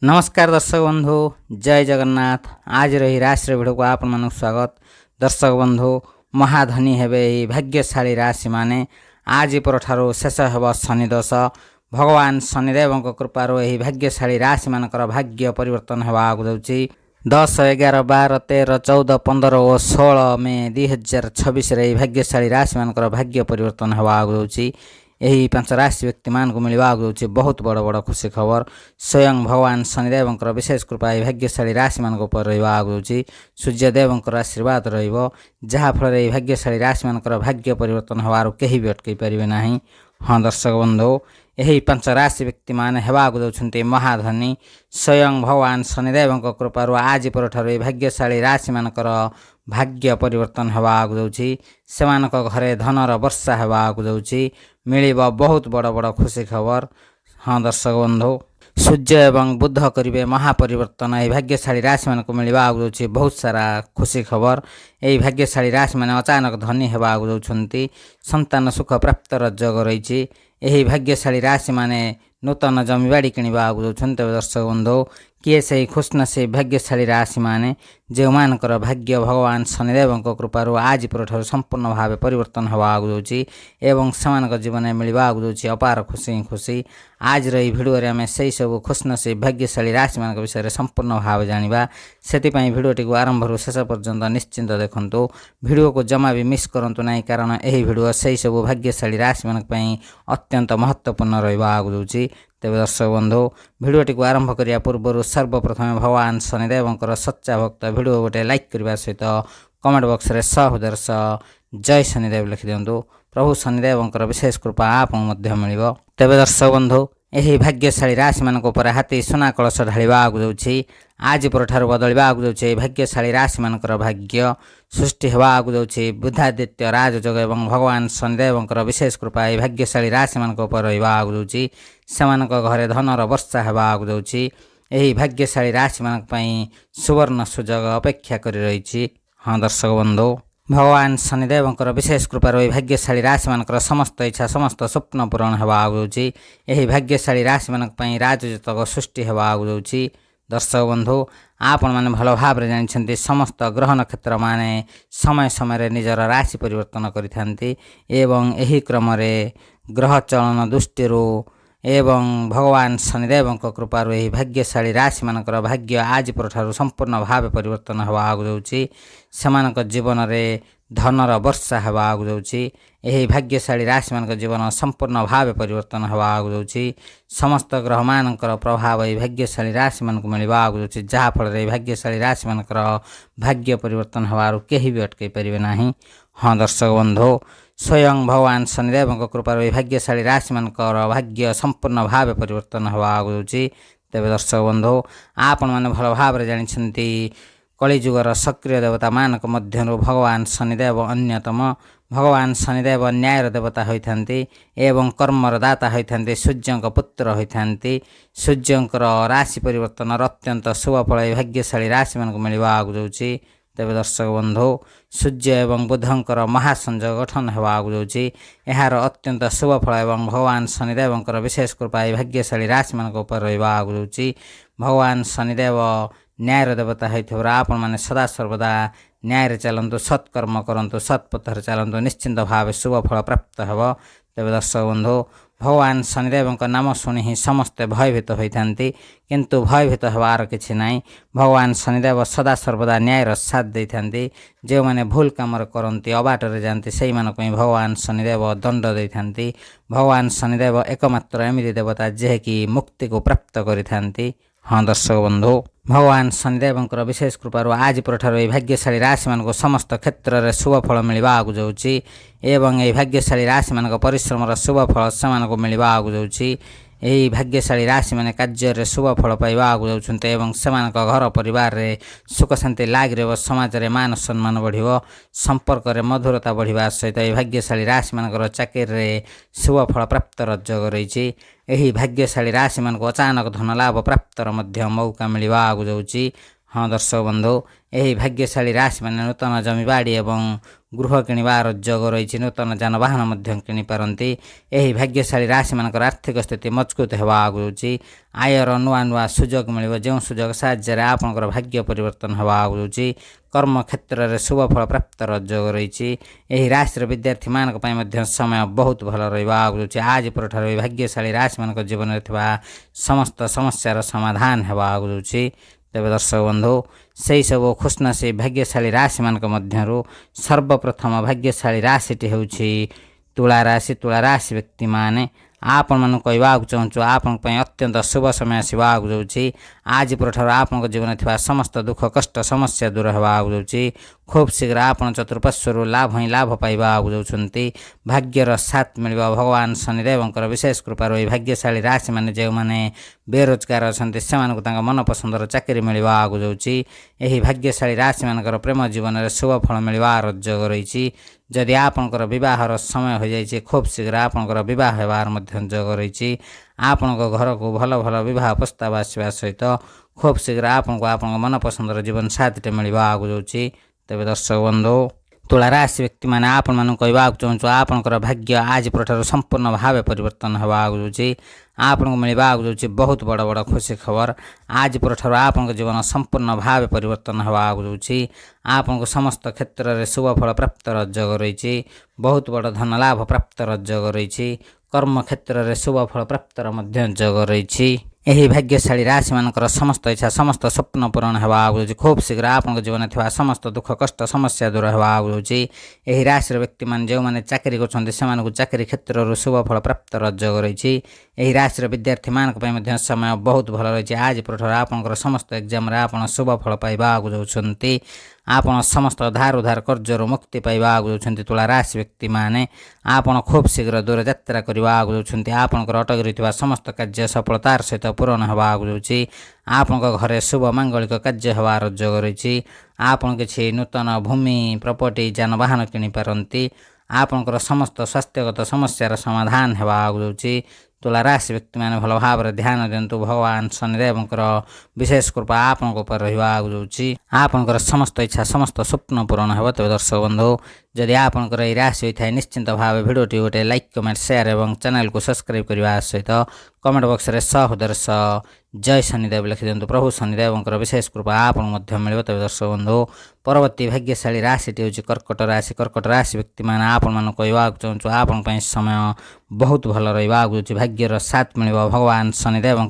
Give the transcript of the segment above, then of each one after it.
नमस्कार दर्शक बंधु जय जगन्नाथ। आज रही राशि भिड को आपण मानक स्वागत। दर्शक बंधु महाधनी हेबे भाग्यशाली राशि माने आज परठारु शेष हेब शनि दोष। भगवान शनिदेव कृपार यही भाग्यशाली राशि मानकर भाग्य परिवर्तन होगा जाउची। 10, 11, 12, 13, 14, 15 और 16 मे 2026 रे भाग्यशाली राशि मानकर भाग्य परिवर्तन होगा जाउची। यही 5 राशि व्यक्ति मान को मिलवा बहुत बड़ बड़ खुशी खबर। स्वयं भगवान शनिदेव विशेष कृपा भाग्यशाली राशि मान रही। सूर्यदेव आशीर्वाद रहाफल भाग्यशाली राशि मान भाग्य परिवर्तन होवार कहीं भी अटकई पारे ना। हाँ दर्शक बंधु यही 5 राशि व्यक्ति मान होगा महाधनी। स्वयं भगवान शनिदेव कृपार आज पर भाग्यशाली राशि मानकर भाग्य परिवर्तन होगा जाउची। सेमानक घरे धनर वर्षा होगा जाउची। मिलिब बहुत बड़ बड़ खुशी खबर। हाँ दर्शक बंधु सूर्य एवं बुध करेंगे महापरिवर्तन यही भाग्यशाली राशि मान को मिलवा जाउची। बहुत सारा खुशी खबर। यही भाग्यशाली राशि मैंने अचानक धनी होगा जाउछंती। संतान सुख प्राप्तर योग रही। यही भाग्यशाली राशि माने नूतन जमीबाड़ी किणवा जाउछंती। दर्शक बंधु किए से खुशनसीब भाग्यशाली राशि माने जो मानकर भाग्य भगवान शनिदेव कृपार आज पर संपूर्ण भाव परिवर्तन होगा जाउची एवं सेमानक जीवन में मिलवा जाउची अपार खुशी खुशी। आज रही भिडियो आम से सब खुशनसीब भाग्यशाली राशि मान विषय संपूर्ण भाव जाना। से भिडियोटी को आरंभ शेष पर्यंत निश्चिंत देखूँ। भिडियो को जमा भी मिस करूँ ना कारण यही भिडियो से सब भाग्यशाली राशि मान अत्यंत महत्वपूर्ण रहा जाउची। तेज दर्शक बंधु भिडियोटी को आरंभ करने पूर्व सर्वप्रथम भगवान शनिदेव सच्चा भक्त भिडियो गोटे लाइक करने सहित कमेंट बॉक्स रे सहृदय जय शनिदेव लिखि दिंतु। प्रभु शनिदेव विशेष कृपा आप मिल। तेज दर्शक बंधु यही भाग्यशाली राशि मान हाथी सुना कलश ढाड़ा जाउची। आज पर बदलवा जाउची भाग्यशाली राशि मानकर भाग्य सृष्टि होगा जाउची। बुधादित्य राजयोग एवं भगवान शनिदेव विशेष कृपा भाग्यशाली राशि मान रहा जाउची। सेमानक घरे धनर वर्षा होगा जाउची। यही भाग्यशाली राशि मान सुवर्ण सुजोग अपेक्षा कर रही। हाँ दर्शक बंधु भगवान शनिदेव विशेष कृपार भाग्यशाली राशि मानकर समस्त इच्छा समस्त स्वप्न पूरण होगा जाउची। यही भाग्यशाली राशि मान राजयोतक सृष्टि होगा जाउची। दर्शक बंधु आपण मैंने भल भाव जानते समस्त ग्रह नक्षत्र माने समय समय निजर राशि परिवर्तन करिथांती एवं यही क्रम ग्रह चलन दृष्टि एवं भगवान शनिदेव कृपार यही भाग्यशाली राशि मानकर भाग्य आज पर संपूर्ण भाव परिवर्तन होगा जाउची। सेमानक जीवन में धनर वर्षा होगा जाउची। यही भाग्यशाली राशि मान जीवन संपूर्ण भाव परिवर्तन होगा जाउची। समस्त ग्रह मानकर प्रभाव यही भाग्यशाली राशि मान मिलवा जाउची जहाँफल भाग्यशाली राशि मानकर भाग्य परिवर्तन होवार कहीं भी अटकई पारे ना। हाँ दर्शक बंधु स्वयं भगवान शनिदेव कृपार भाग्यशाली राशि मानकर भाग्य संपूर्ण भाव परिवर्तन होगा जाउची। तेज दर्शक बंधु आपण मैंने भल भाव जानते कलिजुगर सक्रिय देवता मानक मध्य भगवान शनिदेव अन्यतम। भगवान शनिदेव न्यायर देवता होइथांती एवं कर्मर दाता होइथांती। सूर्यंक पुत्र होइथांती। सूर्यंकर राशि परिवर्तन अत्यंत शुभ फल भाग्यशाली राशि मानक मिलवा जाउची। तेज दर्शक बंधु सूर्य एवं बुधंकर महासंयोग गठन होगा जाउची। यार अत्यंत शुभ फल एवं भगवान शनिदेव विशेष कृपा भाग्यशाली राशि मान रहा जाउची। भगवान शनिदेव न्यायर देवता होइथिबार आपण माने सदा सर्वदा न्याय चलतु सत्कर्म करंतु सत्पथर चलतु निश्चिंत भाव शुभ फल प्राप्त हेब। तेज दर्शक बंधु भगवान शनिदेव नाम शुणी ही समस्ते भयभीत होइथांती किंतु भयभीत होवार किछि नाई। भगवान शनिदेव सदा सर्वदा न्यायर साथ देइथांती। जो माने भूल काम करती अबाटर जाती से भगवान शनिदेव दंड देइथांती। भगवान शनिदेव एकमात्र एमिति देवता जे कि मुक्ति को प्राप्त करिथांती। हाँ दर्शक बंधु भगवान शनिदेव विशेष कृपार आज पर भाग्यशाली राशि मान समस्त क्षेत्र में शुभ फल मिलवा जाउची एवं यही भाग्यशाली राशि मान परिश्रम शुभ फल से मिलवा जाउची। यही भाग्यशाली राशि माने कार्य शुभ फल पाइबा जाउछन्ते एवं सेमानक घर परिवार रे सुख शांति लाग रहबो। समाज रे मान सम्मान बढ़िबो। संपर्क रे मधुरता बढ़िबा सहित यही भाग्यशाली राशि मानकर चाकरी रे शुभ फल प्राप्त योग रही। यही भाग्यशाली राशि मान अचानक धन लाभ प्राप्तर मध्य मौका मिलवा जाउची। हाँ दर्शक बंधु यही भाग्यशाली राशि मैंने नूतन जमी बाड़ी एवं गृह किणवार जोग रही नूतन जानवाहन किपारती यही भाग्यशाली राशि मान आर्थिक स्थिति मजबूत होगा आगुची आयर नुआ नुआ सुजोग मिल जो सुजोग साहाय्य आपंकर भाग्य परिवर्तन होगा आगुची कर्म क्षेत्र में शुभफल प्राप्त जोग रही यही राशि विद्यार्थी मान समय बहुत भल रही आज पर भाग्यशाली राशि मान जीवन में समस्त समस्यार समाधान होगा आगुची तेज दर्शक बंधु से सब खुशनसीब भाग्यशाली राशि मान सर्वप्रथम भाग्यशाली राशिटी हूँ तुला राशि व्यक्ति माने आपण मन कहवाक चाहूँ आपण अत्यंत शुभ समय आसवाक जाऊँगी आज पर आपण जीवन में समस्त दुख कष्ट समस्या दूर होगाक जाऊँगी खूब शीघ्र आप चतुर्पार्श्वर लाभ ही लाभ पाइबाक जाऊँगी भाग्यर साथ मिल भगवान शनिदेव विशेष कृपार यह भाग्यशाली राशि मैंने जो मैंने बेरोजगार अच्छा से मन पसंदर चाकरी मिलवाक जाऊँगी यही भाग्यशाली राशि मान प्रेम जीवन में शुभ फल मिलवार जोग रही जदि आपंकर बहर समय हो जाए खूब शीघ्र आपंकर बह होबार जोग रही आपण घर को भल भल बह प्रस्ताव आसवा सहित खूब शीघ्र आपको मन पसंदर जीवन साथीटे मिलवाक जाऊँगी तेज दर्शक बंधु तुला राशि व्यक्ति मैंने आपण मान कहवाक चाहूँ आपंकर भाग्य आज पर संपूर्ण भाव परिवर्तन होगाक जाऊँगी आपको मिलवाक जाऊँगी बहुत बड़ बड़ खुशी खबर आज पर आपण जीवन संपूर्ण भाव परिवर्तन होगाक जाऊँगी आपको समस्त क्षेत्र में शुभफल प्राप्त जोग रही बहुत बड़ धन लाभ प्राप्त जोग रही कर्म क्षेत्र में शुभफल प्राप्त जोग रही यही भाग्यशाली राशि मान समस्त इच्छा समस्त स्वप्न पूरण होगाक जाऊँगी खूब शीघ्र आपको जीवन में समस्त दुख कष्ट समस्या दूर होगाक जाऊँगी यही राशि व्यक्ति मान जो मैंने चाकरी कर चाकरी क्षेत्र शुभफल प्राप्त जोग रही यही राशि विद्यार्थी मान समय बहुत भल रही आज पर आपंकर समस्त एग्जाम आप शुभफल पाइबाक जाऊँगी आपण समस्त धार उधार कर्जर मुक्ति पाइबाक जाऊँगी तुला राशि व्यक्ति माने आपण खूब शीघ्र दूर यात्रा करवाक जाऊँगी आपंकर अटकी रही समस्त कार्य सफलतार सहित पूरण होगाक जाऊँगी आपण घरे शुभ मांगलिक कार्य होबार जोग रही आपण किसी नूतन भूमि प्रॉपर्टी जानवाहन किपारती आपंकर समस्त स्वास्थ्यगत समस्यार समाधान होगाक जाऊँगी तुला राशि व्यक्ति मैंने भल भाव में ध्यान दिंतु भगवान शनिदेव विशेष कृपा आपण रही जाऊँगी आपंकर समस्त इच्छा समस्त स्वप्न पूरण हो तेज दर्शक बंधु जदि आपंकर यह राशि होता है निश्चिंत भाव भिडियोटी गोटे लाइक कमेंट शेयर और चैनल को सब्सक्राइब करने सहित कमेंट बॉक्स में सहोदर जय शनिदेव लिखि दिंतु प्रभु शनिदेव विशेष कृपा आपन मिल तेज दर्शक बंधु परवर्ती भाग्यशाली राशिटी हूँ कर्कट राशि व्यक्ति मैंने आपण कहवाक चाहूँ आपण समय बहुत भल रही भाग्यर साथ मिल भगवान शनिदेव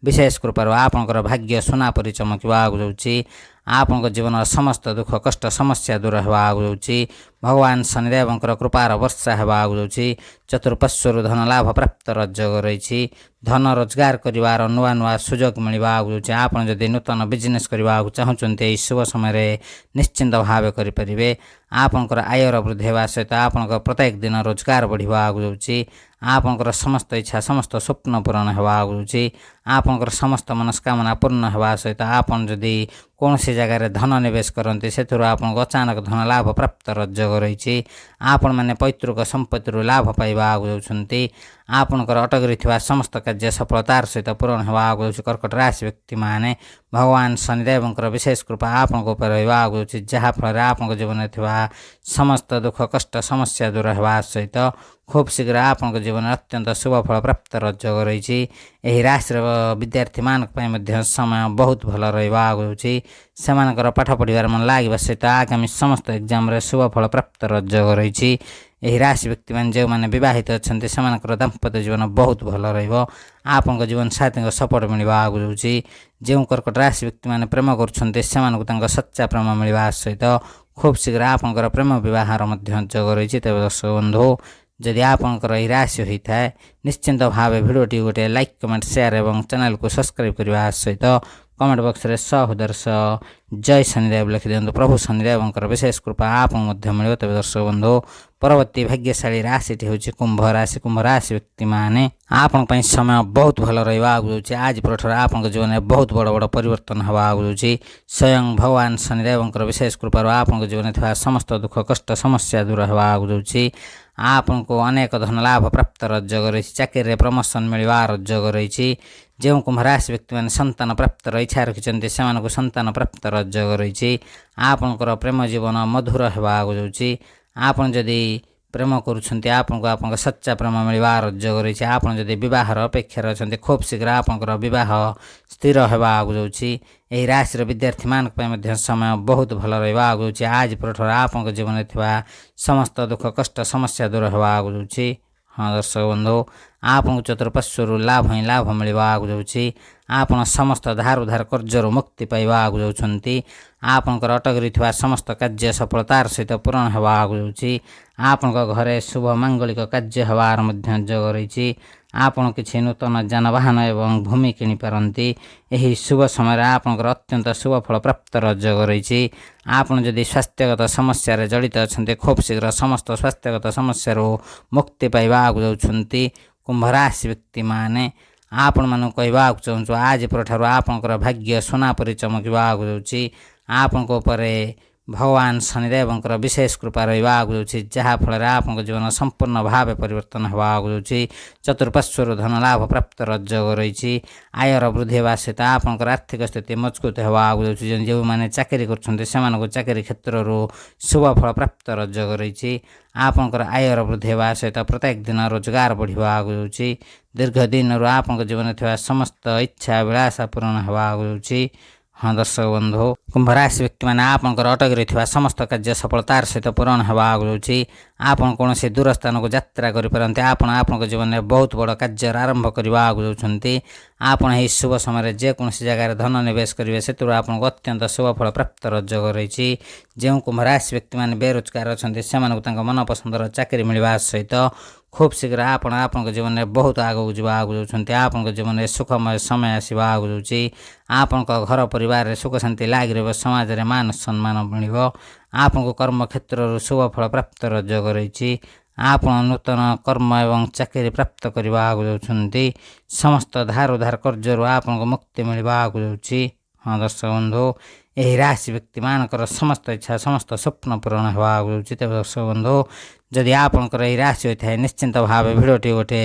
विशेष कृपार आपंकर भाग्य सुना परी चमकवाक जाऊँगी आपंक जीवन समस्त दुख कष्ट समस्या दूर होगाक जाऊँगी भगवान शनिदेव कृपार वर्षा होगाक जाऊँगी चतुर्पार्श्वर धन लाभ प्राप्त जोग रही धन रोजगार कर नुआ नुआ सुजोग मिलवाक जाऊँगी आपड़ जदि नूतन बिजनेस करने चाहूँगी शुभ समय निश्चिंत भाव करें आपंकर आयर वृद्धि होगा सहित आपण प्रत्येक दिन रोजगार बढ़ाक जाऊँगी आपंकर समस्त इच्छा समस्त स्वप्न पूरण होगाक जाऊँगी आपंकर समस्त मनस्कामना पूर्ण होगा सहित आपन जदि कौन सी जगार धन निवेश करते से आपको अचानक धन लाभ प्राप्त जोग रही आपण मैंने पैतृक संपत्ति लाभ पाइबाक जाऊँगी आपंकर अटकी रही समस्त कार्य सफलतार सहित पूरण होगाक जाऊँगी कर्कट राशि व्यक्ति माने भगवान शनिदेव विशेष कृपा आपण रही जाऊँगी जहाँफल आपको जीवन में समस्त दुख कष्ट समस्या दूर होगा सहित खूब शीघ्र आपको जीवन अत्यंत शुभफल प्राप्त जोग रही यही राशि विद्यार्थी मान समय बहुत भल रहा जाऊँगी से पाठ पढ़ार मन लगे सहित आगामी समस्त एग्जाम शुभफल प्राप्त जोग रही यही राशि व्यक्ति मैंने जो मैंने बहित अच्छा से दाम्पत्य जीवन बहुत भल रहा जीवन साथी सपोर्ट मिलवाक जाऊँगी जो कर्कट राशि व्यक्ति मैंने प्रेम कर सच्चा प्रेम मिलवा सहित खूब शीघ्र आपंकर प्रेम बहार जोग रही तेज दर्शक बंधु जदि आपंकर यह राशि होता है निश्चिंत भाव भिडियोटी गोटे लाइक कमेंट शेयर और चैनल को सब्सक्राइब करने सहित कमेंट बॉक्स में सहोदर जय शनिदेव लिखि दिंतु प्रभु शनिदेव विशेष कृपा आपको मिल तेज दर्शक बंधु परवर्ती भाग्यशाली राशिटी हूँ कुंभ राशि व्यक्ति माने आपण समय बहुत भल रहा जाऊँगी आज पर आपंक जीवन में बहुत बड़ बड़ परिवर्तन होगाक जाऊँगी स्वयं भगवान शनिदेव विशेष कृपार आपंक जीवन में समस्त दुख कष्ट समस्या दूर होगाक जाऊँगी आपको अनेक धन लाभ प्राप्त जोग रही चाकरी प्रमोशन मिलवार जोग रही ଯେଉଁ କୁମ୍ଭ ରାଶି ବ୍ୟକ୍ତିମାନେ ସନ୍ତାନ ପ୍ରାପ୍ତର ଇଚ୍ଛା ରଖିଛନ୍ତି ସେମାନଙ୍କୁ ସନ୍ତାନ ପ୍ରାପ୍ତର ଯୋଗ ରହିଛି। ଆପଣଙ୍କର ପ୍ରେମ ଜୀବନ ମଧୁର ହେବାକୁ ଯାଉଛି। ଆପଣ ଯଦି ପ୍ରେମ କରୁଛନ୍ତି ଆପଣଙ୍କୁ ଆପଣଙ୍କ ସଚ୍ଚା ପ୍ରେମ ମିଳିବାର ଯୋଗ ରହିଛି। ଆପଣ ଯଦି ବିବାହର ଅପେକ୍ଷାରେ ଅଛନ୍ତି ଖୁବ୍ ଶୀଘ୍ର ଆପଣଙ୍କର ବିବାହ ସ୍ଥିର ହେବାକୁ ଯାଉଛି। ଏହି ରାଶିର ବିଦ୍ୟାର୍ଥୀମାନଙ୍କ ପାଇଁ ମଧ୍ୟ ସମୟ ବହୁତ ଭଲ ରହିବାକୁ ଯାଉଛି। ଆଜି ପରଠାରୁ ଆପଣଙ୍କ ଜୀବନରେ ଥିବା ସମସ୍ତ ଦୁଃଖ କଷ୍ଟ ସମସ୍ୟା ଦୂର ହେବାକୁ ଯାଉଛି। ହଁ ଦର୍ଶକ ବନ୍ଧୁ, ଆପଣଙ୍କୁ ଚତୁଃପାର୍ଶ୍ୱରୁ ଲାଭ ହିଁ ଲାଭ ମିଳିବାକୁ ଯାଉଛି। ଆପଣ ସମସ୍ତ ଧାର ଉଧାର କର୍ଜରୁ ମୁକ୍ତି ପାଇବାକୁ ଯାଉଛନ୍ତି। ଆପଣଙ୍କର ଅଟକି ରହିଥିବା ସମସ୍ତ କାର୍ଯ୍ୟ ସଫଳତାର ସହିତ ପୂରଣ ହେବାକୁ ଯାଉଛି। ଆପଣଙ୍କ ଘରେ ଶୁଭ ମାଙ୍ଗଳିକ କାର୍ଯ୍ୟ ହେବାର ମଧ୍ୟ ଯୋଗ ରହିଛି। ଆପଣ କିଛି ନୂତନ ଯାନବାହନ ଏବଂ ଭୂମି କିଣିପାରନ୍ତି। ଏହି ଶୁଭ ସମୟରେ ଆପଣଙ୍କର ଅତ୍ୟନ୍ତ ଶୁଭ ଫଳ ପ୍ରାପ୍ତର ଯୋଗ ରହିଛି। ଆପଣ ଯଦି ସ୍ୱାସ୍ଥ୍ୟଗତ ସମସ୍ୟାରେ ଜଡ଼ିତ ଅଛନ୍ତି ଖୁବ୍ ଶୀଘ୍ର ସମସ୍ତ ସ୍ୱାସ୍ଥ୍ୟଗତ ସମସ୍ୟାରୁ ମୁକ୍ତି ପାଇବାକୁ ଯାଉଛନ୍ତି। କୁମ୍ଭ ରାଶି ବ୍ୟକ୍ତିମାନେ ଆପଣମାନଙ୍କୁ କହିବାକୁ ଚାହୁଁଛୁ ଆଜି ପରଠାରୁ ଆପଣଙ୍କର ଭାଗ୍ୟ ସୁନା ପରି ଚମକିବାକୁ ଯାଉଛି। ଆପଣଙ୍କ ଉପରେ ଭଗବାନ ଶନିଦେବଙ୍କର ବିଶେଷ କୃପା ରହିବାକୁ ଯାଉଛି, ଯାହାଫଳରେ ଆପଣଙ୍କ ଜୀବନ ସମ୍ପୂର୍ଣ୍ଣ ଭାବେ ପରିବର୍ତ୍ତନ ହେବାକୁ ଯାଉଛି। ଚତୁଃପାର୍ଶ୍ୱରୁ ଧନ ଲାଭ ପ୍ରାପ୍ତର ଯୋଗ ରହିଛି। ଆୟର ବୃଦ୍ଧି ହେବା ସହିତ ଆପଣଙ୍କର ଆର୍ଥିକ ସ୍ଥିତି ମଜବୁତ ହେବାକୁ ଯାଉଛି। ଯେଉଁମାନେ ଚାକିରି କରୁଛନ୍ତି ସେମାନଙ୍କୁ ଚାକିରି କ୍ଷେତ୍ରରୁ ଶୁଭ ଫଳ ପ୍ରାପ୍ତର ଯୋଗ ରହିଛି। ଆପଣଙ୍କର ଆୟର ବୃଦ୍ଧି ହେବା ସହିତ ପ୍ରତ୍ୟେକ ଦିନ ରୋଜଗାର ବଢ଼ିବାକୁ ଯାଉଛି। ଦୀର୍ଘ ଦିନରୁ ଆପଣଙ୍କ ଜୀବନରେ ଥିବା ସମସ୍ତ ଇଚ୍ଛା ବିଳାସ ପୂରଣ ହେବାକୁ ଯାଉଛି। ହଁ ଦର୍ଶକ ବନ୍ଧୁ, କୁମ୍ଭ ରାଶି ବ୍ୟକ୍ତିମାନେ ଆପଣଙ୍କର ଅଟକି ରହିଥିବା ସମସ୍ତ କାର୍ଯ୍ୟ ସଫଳତାର ସହିତ ପୂରଣ ହେବାକୁ ଯାଉଛି। ଆପଣ କୌଣସି ଦୂର ସ୍ଥାନକୁ ଯାତ୍ରା କରିପାରନ୍ତି। ଆପଣ ଆପଣଙ୍କ ଜୀବନରେ ବହୁତ ବଡ଼ କାର୍ଯ୍ୟର ଆରମ୍ଭ କରିବାକୁ ଯାଉଛନ୍ତି। ଆପଣ ଏହି ଶୁଭ ସମୟରେ ଯେକୌଣସି ଜାଗାରେ ଧନ ନିବେଶ କରିବେ ସେଥିରୁ ଆପଣଙ୍କୁ ଅତ୍ୟନ୍ତ ଶୁଭ ଫଳ ପ୍ରାପ୍ତର ଯୋଗ ରହିଛି। ଯେଉଁ କୁମ୍ଭ ରାଶି ବ୍ୟକ୍ତିମାନେ ବେରୋଜଗାର ଅଛନ୍ତି ସେମାନଙ୍କୁ ତାଙ୍କ ମନପସନ୍ଦର ଚାକିରି ମିଳିବା ସହିତ ଖୁବ୍ ଶୀଘ୍ର ଆପଣ ଆପଣଙ୍କ ଜୀବନରେ ବହୁତ ଆଗକୁ ଯିବାକୁ ଯାଉଛନ୍ତି। ଆପଣଙ୍କ ଜୀବନରେ ସୁଖମୟ ସମୟ ଆସିବାକୁ ଯାଉଛି। ଆପଣଙ୍କ ଘର ପରିବାରରେ ସୁଖ ଶାନ୍ତି ଲାଗି ରହିବ। ସମାଜରେ ମାନ ସମ୍ମାନ ମିଳିବ। ଆପଣଙ୍କୁ କର୍ମକ୍ଷେତ୍ରରୁ ଶୁଭ ଫଳ ପ୍ରାପ୍ତର ଯୋଗ ରହିଛି। ଆପଣ ନୂତନ କର୍ମ ଏବଂ ଚାକିରି ପ୍ରାପ୍ତ କରିବାକୁ ଯାଉଛନ୍ତି। ସମସ୍ତ ଧାର ଉଧାର କର୍ଜରୁ ଆପଣଙ୍କୁ ମୁକ୍ତି ମିଳିବାକୁ ଯାଉଛି। ହଁ ଦର୍ଶକ ବନ୍ଧୁ, ଏହି ରାଶି ବ୍ୟକ୍ତିମାନଙ୍କର ସମସ୍ତ ଇଚ୍ଛା ସମସ୍ତ ସ୍ୱପ୍ନ ପୂରଣ ହେବାକୁ ଯାଉଛି। ତେବେ ଦର୍ଶକ ବନ୍ଧୁ, ଯଦି ଆପଣଙ୍କର ଏହି ରାଶି ହୋଇଥାଏ ନିଶ୍ଚିନ୍ତ ଭାବେ ଭିଡ଼ିଓଟି ଗୋଟେ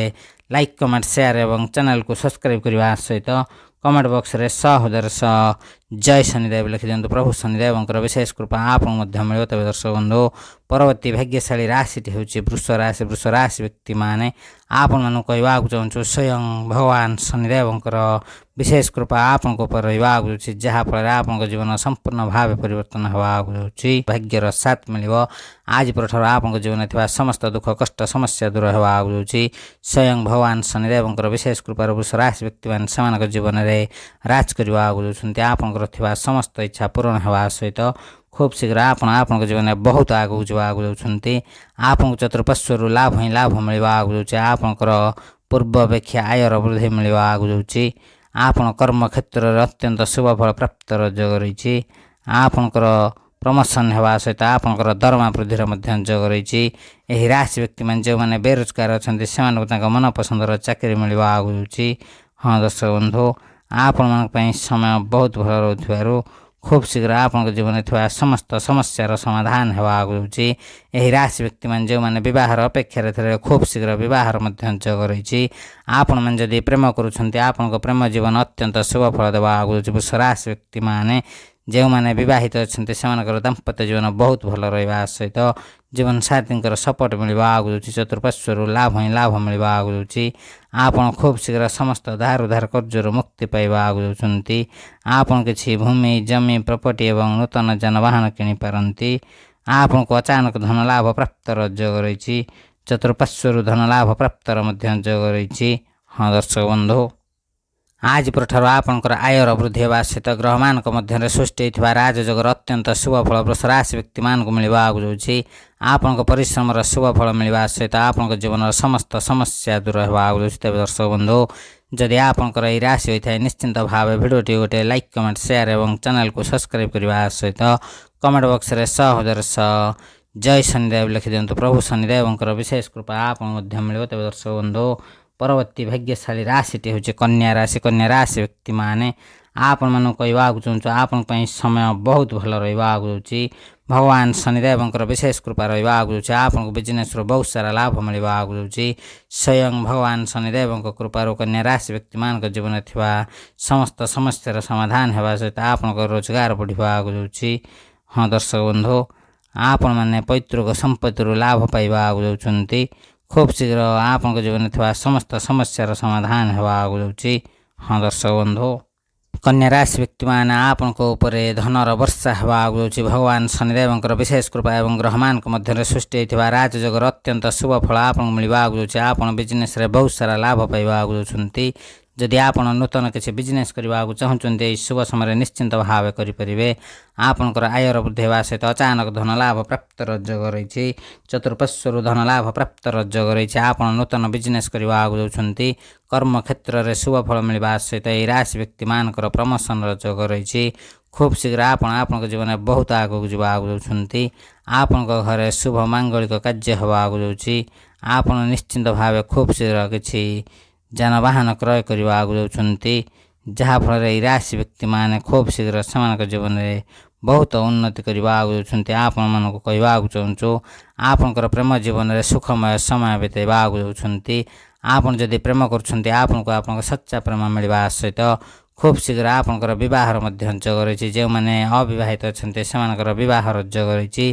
ଲାଇକ୍ କମେଣ୍ଟ ସେୟାର ଏବଂ ଚ୍ୟାନେଲକୁ ସବସ୍କ୍ରାଇବ୍ କରିବା ସହିତ କମେଣ୍ଟ ବକ୍ସରେ 100,000 ଜୟ ଶନିଦେବ ଲେଖିଦିଅନ୍ତୁ। ପ୍ରଭୁ ଶନିଦେବଙ୍କର ବିଶେଷ କୃପା ଆପଣଙ୍କୁ ମଧ୍ୟ ମିଳିବ। ତେବେ ଦର୍ଶକ ବନ୍ଧୁ, ପରବର୍ତ୍ତୀ ଭାଗ୍ୟଶାଳୀ ରାଶିଟି ହେଉଛି ବୃଷ ରାଶି। ବୃଷ ରାଶି ବ୍ୟକ୍ତିମାନେ ଆପଣମାନଙ୍କୁ କହିବାକୁ ଚାହୁଁଛୁ ସ୍ୱୟଂ ଭଗବାନ ଶନିଦେବଙ୍କର ବିଶେଷ କୃପା ଆପଣଙ୍କ ଉପରେ ରହିବାକୁ ଯାଉଛି, ଯାହାଫଳରେ ଆପଣଙ୍କ ଜୀବନ ସମ୍ପୂର୍ଣ୍ଣ ଭାବେ ପରିବର୍ତ୍ତନ ହେବାକୁ ଯାଉଛି। ଭାଗ୍ୟର ସାଥ ମିଳିବ। ଆଜି ପରଠାରୁ ଆପଣଙ୍କ ଜୀବନରେ ଥିବା ସମସ୍ତ ଦୁଃଖ କଷ୍ଟ ସମସ୍ୟା ଦୂର ହେବାକୁ ଯାଉଛି। ସ୍ୱୟଂ ଭଗବାନ ଶନିଦେବଙ୍କର ବିଶେଷ କୃପାରୁ ବୃଷ ରାଶି ବ୍ୟକ୍ତିମାନେ ସେମାନଙ୍କ ଜୀବନରେ ରାଜ କରିବାକୁ ଯାଉଛନ୍ତି। ଆପଣଙ୍କର ଥିବା ସମସ୍ତ ଇଚ୍ଛା ପୂରଣ ହେବା ସହିତ ଖୁବ୍ ଶୀଘ୍ର ଆପଣ ଆପଣଙ୍କ ଜୀବନରେ ବହୁତ ଆଗକୁ ଯିବାକୁ ଯାଉଛନ୍ତି। ଆପଣଙ୍କୁ ଚତୁଃପାର୍ଶ୍ୱରୁ ଲାଭ ହିଁ ଲାଭ ମିଳିବାକୁ ଯାଉଛି। ଆପଣଙ୍କର ପୂର୍ବ ଅପେକ୍ଷା ଆୟର ବୃଦ୍ଧି ମିଳିବାକୁ ଯାଉଛି। ଆପଣ କର୍ମକ୍ଷେତ୍ରରେ ଅତ୍ୟନ୍ତ ଶୁଭ ଫଳ ପ୍ରାପ୍ତର ଯୋଗ ରହିଛି। ଆପଣଙ୍କର ପ୍ରମୋସନ୍ ହେବା ସହିତ ଆପଣଙ୍କର ଦରମା ବୃଦ୍ଧିର ମଧ୍ୟ ଯୋଗ ରହିଛି। ଏହି ରାଶି ବ୍ୟକ୍ତିମାନେ ଯେଉଁମାନେ ବେରୋଜଗାର ଅଛନ୍ତି ସେମାନଙ୍କୁ ତାଙ୍କ ମନପସନ୍ଦର ଚାକିରି ମିଳିବାକୁ ଯାଉଛି। ହଁ ଦର୍ଶକ ବନ୍ଧୁ, ଆପଣମାନଙ୍କ ପାଇଁ ସମୟ ବହୁତ ଭଲ ରହୁଥିବାରୁ ଖୁବ୍ ଶୀଘ୍ର ଆପଣଙ୍କ ଜୀବନରେ ଥିବା ସମସ୍ତ ସମସ୍ୟାର ସମାଧାନ ହେବାକୁ ଯାଉଛି। ଏହି ରାଶି ବ୍ୟକ୍ତିମାନେ ଯେଉଁମାନେ ବିବାହର ଅପେକ୍ଷାରେ ଥିଲେ ଖୁବ୍ ଶୀଘ୍ର ବିବାହର ମଧ୍ୟ ଯୋଗ ରହିଛି। ଆପଣମାନେ ଯଦି ପ୍ରେମ କରୁଛନ୍ତି ଆପଣଙ୍କ ପ୍ରେମ ଜୀବନ ଅତ୍ୟନ୍ତ ଶୁଭ ଫଳ ଦେବାକୁ ଯାଉଛି। ବୃଷ ରାଶି ବ୍ୟକ୍ତିମାନେ ଯେଉଁମାନେ ବିବାହିତ ଅଛନ୍ତି ସେମାନଙ୍କର ଦାମ୍ପତ୍ୟ ଜୀବନ ବହୁତ ଭଲ ରହିବା ସହିତ ଜୀବନସାଥୀଙ୍କର ସପୋର୍ଟ ମିଳିବାକୁ ଯାଉଛି। ଚତୁଃପାର୍ଶ୍ୱରୁ ଲାଭ ହିଁ ଲାଭ ମିଳିବାକୁ ଯାଉଛି। ଆପଣ ଖୁବ୍ ଶୀଘ୍ର ସମସ୍ତ ଧାର ଉଧାର କର୍ଜରୁ ମୁକ୍ତି ପାଇବାକୁ ଯାଉଛନ୍ତି। ଆପଣ କିଛି ଭୂମି ଜମି ପ୍ରପର୍ଟି ଏବଂ ନୂତନ ଯାନବାହନ କିଣିପାରନ୍ତି। ଆପଣଙ୍କୁ ଅଚାନକ ଧନ ଲାଭ ପ୍ରାପ୍ତର ଯୋଗ ରହିଛି। ଚତୁଃପାର୍ଶ୍ୱରୁ ଧନ ଲାଭ ପ୍ରାପ୍ତର ମଧ୍ୟ ଯୋଗ ରହିଛି। ହଁ ଦର୍ଶକ ବନ୍ଧୁ, ଆଜି ପରଠାରୁ ଆପଣଙ୍କର ଆୟର ବୃଦ୍ଧି ହେବା ସହିତ ଗ୍ରହମାନଙ୍କ ମଧ୍ୟରେ ସୃଷ୍ଟି ହୋଇଥିବା ରାଜଯୋଗର ଅତ୍ୟନ୍ତ ଶୁଭ ଫଳ ବୃଷ ରାଶି ବ୍ୟକ୍ତିମାନଙ୍କୁ ମିଳିବାକୁ ଯାଉଛି। ଆପଣଙ୍କ ପରିଶ୍ରମର ଶୁଭ ଫଳ ମିଳିବା ସହିତ ଆପଣଙ୍କ ଜୀବନର ସମସ୍ତ ସମସ୍ୟା ଦୂର ହେବାକୁ ଯାଉଛି। ତେବେ ଦର୍ଶକ ବନ୍ଧୁ, ଯଦି ଆପଣଙ୍କର ଏହି ରାଶି ହୋଇଥାଏ ନିଶ୍ଚିନ୍ତ ଭାବେ ଭିଡ଼ିଓଟି ଗୋଟେ ଲାଇକ୍ କମେଣ୍ଟ ସେୟାର ଏବଂ ଚ୍ୟାନେଲକୁ ସବସ୍କ୍ରାଇବ୍ କରିବା ସହିତ କମେଣ୍ଟ ବକ୍ସରେ 100,000 ଜୟ ଶନିଦେବ ଲେଖିଦିଅନ୍ତୁ। ପ୍ରଭୁ ଶନିଦେବଙ୍କର ବିଶେଷ କୃପା ଆପଣଙ୍କୁ ମଧ୍ୟ ମିଳିବ। ତେବେ ଦର୍ଶକ ବନ୍ଧୁ, ପରବର୍ତ୍ତୀ ଭାଗ୍ୟଶାଳୀ ରାଶିଟି ହେଉଛି କନ୍ୟା ରାଶି। କନ୍ୟା ରାଶି ବ୍ୟକ୍ତିମାନେ ଆପଣମାନଙ୍କୁ କହିବାକୁ ଚାହୁଁଛୁ ଆପଣଙ୍କ ପାଇଁ ସମୟ ବହୁତ ଭଲ ରହିବାକୁ ଯାଉଛି। ଭଗବାନ ଶନିଦେବଙ୍କର ବିଶେଷ କୃପା ରହିବାକୁ ଯାଉଛି। ଆପଣଙ୍କୁ ବିଜନେସ୍ରୁ ବହୁତ ସାରା ଲାଭ ମିଳିବାକୁ ଯାଉଛି। ସ୍ୱୟଂ ଭଗବାନ ଶନିଦେବଙ୍କ କୃପାରୁ କନ୍ୟା ରାଶି ବ୍ୟକ୍ତିମାନଙ୍କ ଜୀବନରେ ଥିବା ସମସ୍ତ ସମସ୍ୟାର ସମାଧାନ ହେବା ସହିତ ଆପଣଙ୍କ ରୋଜଗାର ବଢ଼ିବାକୁ ଯାଉଛି। ହଁ ଦର୍ଶକ ବନ୍ଧୁ, ଆପଣମାନେ ପୈତୃକ ସମ୍ପତ୍ତିରୁ ଲାଭ ପାଇବାକୁ ଯାଉଛନ୍ତି। ଖୁବ୍ ଶୀଘ୍ର ଆପଣଙ୍କ ଜୀବନରେ ଥିବା ସମସ୍ତ ସମସ୍ୟାର ସମାଧାନ ହେବାକୁ ଯାଉଛି। ହଁ ଦର୍ଶକ ବନ୍ଧୁ, କନ୍ୟା ରାଶି ବ୍ୟକ୍ତିମାନେ ଆପଣଙ୍କ ଉପରେ ଧନର ବର୍ଷା ହେବାକୁ ଯାଉଛି। ଭଗବାନ ଶନିଦେବଙ୍କର ବିଶେଷ କୃପା ଏବଂ ଗ୍ରହମାନଙ୍କ ମଧ୍ୟରେ ସୃଷ୍ଟି ହୋଇଥିବା ରାଜଯୋଗର ଅତ୍ୟନ୍ତ ଶୁଭ ଫଳ ଆପଣଙ୍କୁ ମିଳିବାକୁ ଯାଉଛି। ଆପଣ ବିଜନେସ୍ରେ ବହୁତ ସାରା ଲାଭ ପାଇବାକୁ ଯାଉଛନ୍ତି। ଯଦି ଆପଣ ନୂତନ କିଛି ବିଜନେସ୍ କରିବାକୁ ଚାହୁଁଛନ୍ତି, ଏହି ଶୁଭ ସମୟରେ ନିଶ୍ଚିନ୍ତ ଭାବେ କରିପାରିବେ। ଆପଣଙ୍କର ଆୟର ବୃଦ୍ଧି ହେବା ସହିତ ଅଚାନକ ଧନ ଲାଭ ପ୍ରାପ୍ତର ଯୋଗ ରହିଛି। ଚତୁଃପାର୍ଶ୍ୱରୁ ଧନ ଲାଭ ପ୍ରାପ୍ତର ଯୋଗ ରହିଛି। ଆପଣ ନୂତନ ବିଜନେସ୍ କରିବାକୁ ଯାଉଛନ୍ତି। କର୍ମକ୍ଷେତ୍ରରେ ଶୁଭ ଫଳ ମିଳିବା ସହିତ ଏହି ରାଶି ବ୍ୟକ୍ତିମାନଙ୍କର ପ୍ରମୋସନର ଯୋଗ ରହିଛି। ଖୁବ୍ ଶୀଘ୍ର ଆପଣଙ୍କ ଜୀବନରେ ବହୁତ ଆଗକୁ ଯିବାକୁ ଯାଉଛନ୍ତି। ଆପଣଙ୍କ ଘରେ ଶୁଭ ମାଙ୍ଗଳିକ କାର୍ଯ୍ୟ ହେବାକୁ ଯାଉଛି। ଆପଣ ନିଶ୍ଚିନ୍ତ ଭାବେ ଖୁବ୍ ଶୀଘ୍ର କିଛି ଯାନବାହନ କ୍ରୟ କରିବାକୁ ଯାଉଛନ୍ତି, ଯାହାଫଳରେ ଏହି ରାଶି ବ୍ୟକ୍ତିମାନେ ଖୁବ୍ ଶୀଘ୍ର ସେମାନଙ୍କ ଜୀବନରେ ବହୁତ ଉନ୍ନତି କରିବାକୁ ଯାଉଛନ୍ତି। ଆପଣମାନଙ୍କୁ କହିବାକୁ ଚାହୁଁଛୁ ଆପଣଙ୍କର ପ୍ରେମ ଜୀବନରେ ସୁଖମୟ ସମୟ ବିତାଇବାକୁ ଯାଉଛନ୍ତି। ଆପଣ ଯଦି ପ୍ରେମ କରୁଛନ୍ତି, ଆପଣଙ୍କୁ ଆପଣଙ୍କ ସଚ୍ଚା ପ୍ରେମ ମିଳିବା ସହିତ ଖୁବ୍ ଶୀଘ୍ର ଆପଣଙ୍କର ବିବାହର ମଧ୍ୟ ଯୋଗ ରହିଛି। ଯେଉଁମାନେ ଅବିବାହିତ ଅଛନ୍ତି ସେମାନଙ୍କର ବିବାହର ଯୋଗ ରହିଛି।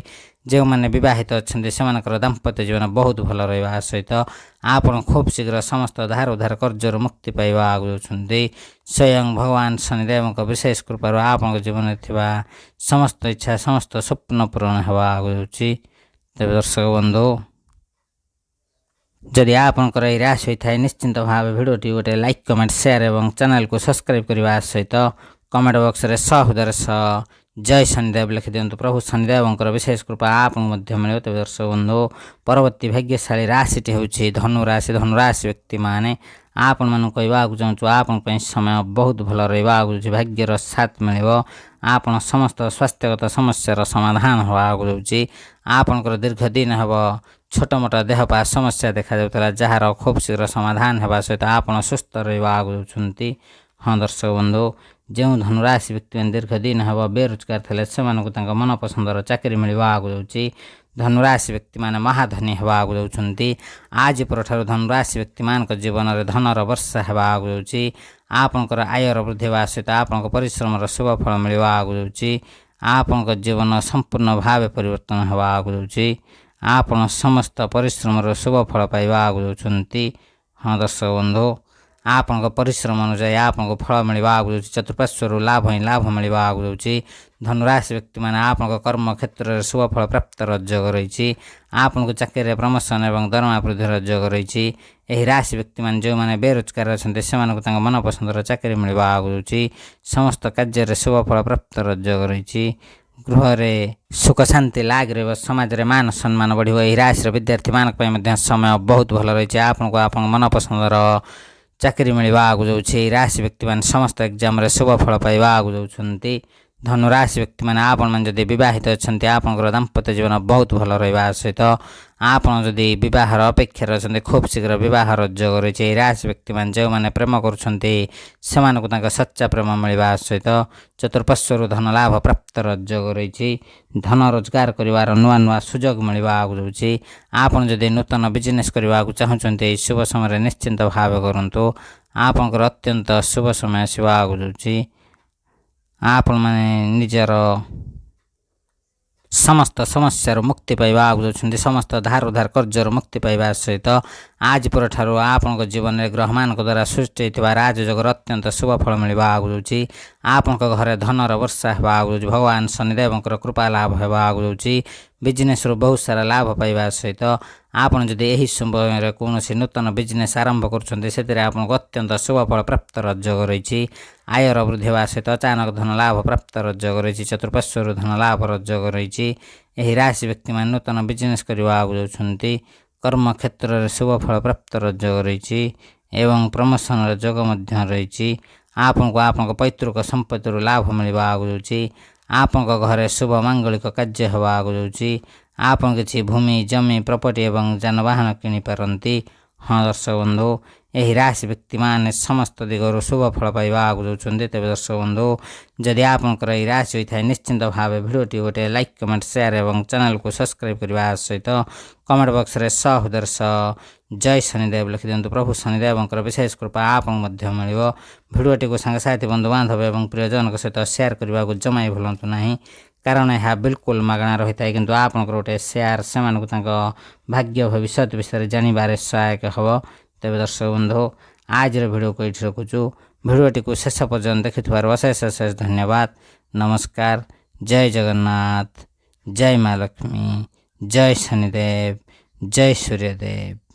ଯେଉଁମାନେ ବିବାହିତ ଅଛନ୍ତି ସେମାନଙ୍କର ଦାମ୍ପତ୍ୟ ଜୀବନ ବହୁତ ଭଲ ରହିବା ସହିତ ଆପଣ ଖୁବ୍ ଶୀଘ୍ର ସମସ୍ତ ଧାର ଉଧାର କର୍ଜରୁ ମୁକ୍ତି ପାଇବାକୁ ଯାଉଛନ୍ତି। ସ୍ୱୟଂ ଭଗବାନ ଶନିଦେବଙ୍କ ବିଶେଷ କୃପାରୁ ଆପଣଙ୍କ ଜୀବନରେ ଥିବା ସମସ୍ତ ଇଚ୍ଛା ସମସ୍ତ ସ୍ୱପ୍ନ ପୂରଣ ହେବାକୁ ଯାଉଛି। ତେବେ ଦର୍ଶକ ବନ୍ଧୁ, ଯଦି ଆପଣଙ୍କର ଏହି ରାଶି ହୋଇଥାଏ, ନିଶ୍ଚିନ୍ତ ଭାବେ ଭିଡ଼ିଓଟି ଗୋଟେ ଲାଇକ୍ କମେଣ୍ଟ ସେୟାର ଏବଂ ଚ୍ୟାନେଲକୁ ସବସ୍କ୍ରାଇବ୍ କରିବା ସହିତ କମେଣ୍ଟ ବକ୍ସରେ ହୃଦୟର ଜୟ ଶନିଦେବ ଲେଖିଦିଅନ୍ତୁ। ପ୍ରଭୁ ଶନିଦେବଙ୍କର ବିଶେଷ କୃପା ଆପଣଙ୍କୁ ମଧ୍ୟ ମିଳିବ। ତେବେ ଦର୍ଶକ ବନ୍ଧୁ, ପରବର୍ତ୍ତୀ ଭାଗ୍ୟଶାଳୀ ରାଶିଟି ହେଉଛି ଧନୁ ରାଶି। ଧନୁ ରାଶି ବ୍ୟକ୍ତିମାନେ ଆପଣମାନଙ୍କୁ କହିବାକୁ ଚାହୁଁଛୁ ଆପଣଙ୍କ ପାଇଁ ସମୟ ବହୁତ ଭଲ ରହିବାକୁ ଯାଉଛି। ଭାଗ୍ୟର ସାଥ ମିଳିବ। ଆପଣ ସମସ୍ତ ସ୍ୱାସ୍ଥ୍ୟଗତ ସମସ୍ୟାର ସମାଧାନ ହେବାକୁ ଯାଉଛି। ଆପଣଙ୍କର ଦୀର୍ଘ ଦିନ ହେବ ଛୋଟ ମୋଟ ଦେହ ପା ସମସ୍ୟା ଦେଖାଯାଉଥିଲା, ଯାହାର ଖୁବ୍ ଶୀଘ୍ର ସମାଧାନ ହେବା ସହିତ ଆପଣ ସୁସ୍ଥ ରହିବାକୁ ଯାଉଛନ୍ତି। ହଁ ଦର୍ଶକ ବନ୍ଧୁ, ଯେଉଁ ଧନୁରାଶି ବ୍ୟକ୍ତିମାନେ ଦୀର୍ଘ ଦିନ ହେବ ବେରୋଜଗାର ଥିଲେ ସେମାନଙ୍କୁ ତାଙ୍କ ମନପସନ୍ଦର ଚାକିରି ମିଳିବାକୁ ଯାଉଛି। ଧନୁରାଶି ବ୍ୟକ୍ତିମାନେ ମହାଧନୀ ହେବାକୁ ଯାଉଛନ୍ତି। ଆଜି ପରଠାରୁ ଧନୁରାଶି ବ୍ୟକ୍ତିମାନଙ୍କ ଜୀବନରେ ଧନର ବର୍ଷା ହେବାକୁ ଯାଉଛି। ଆପଣଙ୍କର ଆୟର ବୃଦ୍ଧି ହେବା ସହିତ ଆପଣଙ୍କ ପରିଶ୍ରମର ଶୁଭ ଫଳ ମିଳିବାକୁ ଯାଉଛି। ଆପଣଙ୍କ ଜୀବନ ସମ୍ପୂର୍ଣ୍ଣ ଭାବେ ପରିବର୍ତ୍ତନ ହେବାକୁ ଯାଉଛି। ଆପଣ ସମସ୍ତ ପରିଶ୍ରମର ଶୁଭ ଫଳ ପାଇବାକୁ ଯାଉଛନ୍ତି। ହଁ ଦର୍ଶକ ବନ୍ଧୁ, ଆପଣଙ୍କ ପରିଶ୍ରମ ଅନୁଯାୟୀ ଆପଣଙ୍କୁ ଫଳ ମିଳିବାକୁ ଯାଉଛି। ଚତୁଃପାର୍ଶ୍ୱରୁ ଲାଭ ହିଁ ଲାଭ ମିଳିବାକୁ ଯାଉଛି। ଧନୁରାଶି ବ୍ୟକ୍ତିମାନେ ଆପଣଙ୍କ କର୍ମକ୍ଷେତ୍ରରେ ଶୁଭ ଫଳ ପ୍ରାପ୍ତର ଯୋଗ ରହିଛି। ଆପଣଙ୍କୁ ଚାକିରିରେ ପ୍ରମୋସନ୍ ଏବଂ ଦରମା ବୃଦ୍ଧିର ଯୋଗ ରହିଛି। ଏହି ରାଶି ବ୍ୟକ୍ତିମାନେ ଯେଉଁମାନେ ବେରୋଜଗାର ଅଛନ୍ତି ସେମାନଙ୍କୁ ତାଙ୍କ ମନପସନ୍ଦର ଚାକିରି ମିଳିବାକୁ ଯାଉଛି। ସମସ୍ତ କାର୍ଯ୍ୟରେ ଶୁଭ ଫଳ ପ୍ରାପ୍ତର ଯୋଗ ରହିଛି। ଗୃହରେ ସୁଖ ଶାନ୍ତି ଲାଗି ରହିବ। ସମାଜରେ ମାନ ସମ୍ମାନ ବଢ଼ିବ। ଏହି ରାଶିର ବିଦ୍ୟାର୍ଥୀମାନଙ୍କ ପାଇଁ ମଧ୍ୟ ସମୟ ବହୁତ ଭଲ ରହିଛି। ଆପଣଙ୍କୁ ଆପଣଙ୍କ ମନପସନ୍ଦର ଚାକିରି ମିଳିବାକୁ ଯାଉଛି। ଏହି ରାଶି ବ୍ୟକ୍ତିମାନେ ସମସ୍ତ ଏକ୍ଜାମ୍ରେ ଶୁଭ ଫଳ ପାଇବାକୁ ଯାଉଛନ୍ତି। ଧନୁରାଶି ବ୍ୟକ୍ତିମାନେ ଆପଣମାନେ ଯଦି ବିବାହିତ ଅଛନ୍ତି, ଆପଣଙ୍କର ଦାମ୍ପତ୍ୟ ଜୀବନ ବହୁତ ଭଲ ରହିବା ସହିତ ଆପଣ ଯଦି ବିବାହର ଅପେକ୍ଷାରେ ଅଛନ୍ତି, ଖୁବ୍ ଶୀଘ୍ର ବିବାହର ଯୋଗ ରହିଛି। ଏହି ରାଶି ବ୍ୟକ୍ତିମାନେ ଯେଉଁମାନେ ପ୍ରେମ କରୁଛନ୍ତି ସେମାନଙ୍କୁ ତାଙ୍କ ସଚ୍ଚା ପ୍ରେମ ମିଳିବା ସହିତ ଚତୁଃପାର୍ଶ୍ୱରୁ ଧନ ଲାଭ ପ୍ରାପ୍ତର ଯୋଗ ରହିଛି। ଧନ ରୋଜଗାର କରିବାର ନୂଆ ନୂଆ ସୁଯୋଗ ମିଳିବାକୁ ଯାଉଛି। ଆପଣ ଯଦି ନୂତନ ବିଜନେସ୍ କରିବାକୁ ଚାହୁଁଛନ୍ତି, ଏହି ଶୁଭ ସମୟରେ ନିଶ୍ଚିନ୍ତ ଭାବେ କରନ୍ତୁ। ଆପଣଙ୍କର ଅତ୍ୟନ୍ତ ଶୁଭ ସମୟ ଆସିବାକୁ ଯାଉଛି। ଆପଣମାନେ ନିଜର ସମସ୍ତ ସମସ୍ୟାରୁ ମୁକ୍ତି ପାଇବାକୁ ଯାଉଛନ୍ତି। ସମସ୍ତ ଧାର ଉଧାର କର୍ଜରୁ ମୁକ୍ତି ପାଇବା ସହିତ ଆଜି ପରଠାରୁ ଆପଣଙ୍କ ଜୀବନରେ ଗ୍ରହମାନଙ୍କ ଦ୍ୱାରା ସୃଷ୍ଟି ହୋଇଥିବା ରାଜଯୋଗର ଅତ୍ୟନ୍ତ ଶୁଭ ଫଳ ମିଳିବାକୁ ଯାଉଛି। ଆପଣଙ୍କ ଘରେ ଧନର ବର୍ଷା ହେବାକୁ ଯାଉଛି। ଭଗବାନ ଶନିଦେବଙ୍କର କୃପା ଲାଭ ହେବାକୁ ଯାଉଛି। ବିଜନେସ୍ରୁ ବହୁତ ସାରା ଲାଭ ପାଇବା ସହିତ ଆପଣ ଯଦି ଏହି ସମୟରେ କୌଣସି ନୂତନ ବିଜନେସ୍ ଆରମ୍ଭ କରୁଛନ୍ତି, ସେଥିରେ ଆପଣଙ୍କୁ ଅତ୍ୟନ୍ତ ଶୁଭ ଫଳ ପ୍ରାପ୍ତର ଯୋଗ ରହିଛି। ଆୟର ବୃଦ୍ଧି ହେବା ସହିତ ଅଚାନକ ଧନ ଲାଭ ପ୍ରାପ୍ତର ଯୋଗ ରହିଛି। ଚତୁଃପାର୍ଶ୍ୱରୁ ଧନ ଲାଭର ଯୋଗ ରହିଛି। ଏହି ରାଶି ବ୍ୟକ୍ତିମାନେ ନୂତନ ବିଜନେସ୍ କରିବାକୁ ଯାଉଛନ୍ତି। କର୍ମକ୍ଷେତ୍ରରେ ଶୁଭ ଫଳ ପ୍ରାପ୍ତର ଯୋଗ ରହିଛି ଏବଂ ପ୍ରମୋସନର ଯୋଗ ମଧ୍ୟ ରହିଛି। ଆପଣଙ୍କୁ ଆପଣଙ୍କ ପୈତୃକ ସମ୍ପତ୍ତିରୁ ଲାଭ ମିଳିବାକୁ ଯାଉଛି। ଆପଣଙ୍କ ଘରେ ଶୁଭ ମାଙ୍ଗଳିକ କାର୍ଯ୍ୟ ହେବାକୁ ଯାଉଛି। ଆପଣ କିଛି ଭୂମି ଜମି ପ୍ରପର୍ଟି ଏବଂ ଯାନବାହନ କିଣିପାରନ୍ତି। ହଁ ଦର୍ଶକ ବନ୍ଧୁ, ଏହି ରାଶି ବ୍ୟକ୍ତିମାନେ ସମସ୍ତ ଦିଗରୁ ଶୁଭ ଫଳ ପାଇବା ଆଗକୁ ଯାଉଛନ୍ତି। ତେବେ ଦର୍ଶକ ବନ୍ଧୁ ଯଦି ଆପଣଙ୍କର ଏହି ରାଶି ହୋଇଥାଏ ନିଶ୍ଚିନ୍ତ ଭାବେ ଭିଡ଼ିଓଟି ଗୋଟେ ଲାଇକ୍ କମେଣ୍ଟ ସେୟାର ଏବଂ ଚ୍ୟାନେଲକୁ ସବସ୍କ୍ରାଇବ୍ କରିବା ସହିତ କମେଣ୍ଟ ବକ୍ସରେ ସହୃଦୟ ଜୟ ଶନିଦେବ ଲେଖିଦିଅନ୍ତୁ। ପ୍ରଭୁ ଶନିଦେବଙ୍କର ବିଶେଷ କୃପା ଆପଣଙ୍କୁ ମଧ୍ୟ ମିଳିବ। ଭିଡ଼ିଓଟିକୁ ସାଙ୍ଗସାଥି ବନ୍ଧୁବାନ୍ଧବ ଏବଂ ପ୍ରିୟଜନଙ୍କ ସହିତ ସେୟାର କରିବାକୁ ଜମା ବି ଭୁଲନ୍ତୁ ନାହିଁ, କାରଣ ଏହା ବିଲକୁଲ ମାଗଣା ରହିଥାଏ। କିନ୍ତୁ ଆପଣଙ୍କର ଗୋଟେ ସେୟାର ସେମାନଙ୍କୁ ତାଙ୍କ ଭାଗ୍ୟ ଭବିଷ୍ୟତ ବିଷୟରେ ଜାଣିବାରେ ସହାୟକ ହେବ। ତେବେ ଦର୍ଶକ ବନ୍ଧୁ ଆଜିର ଭିଡ଼ିଓକୁ ଏଇଠି ରଖୁଛୁ। ଭିଡ଼ିଓଟିକୁ ଶେଷ ପର୍ଯ୍ୟନ୍ତ ଦେଖିଥିବାରୁ ଅଶେଷ ଅଶେଷ ଧନ୍ୟବାଦ। ନମସ୍କାର। ଜୟ ଜଗନ୍ନାଥ, ଜୟ ମା ଲକ୍ଷ୍ମୀ, ଜୟ ଶନିଦେବ, ଜୟ ସୂର୍ଯ୍ୟଦେବ।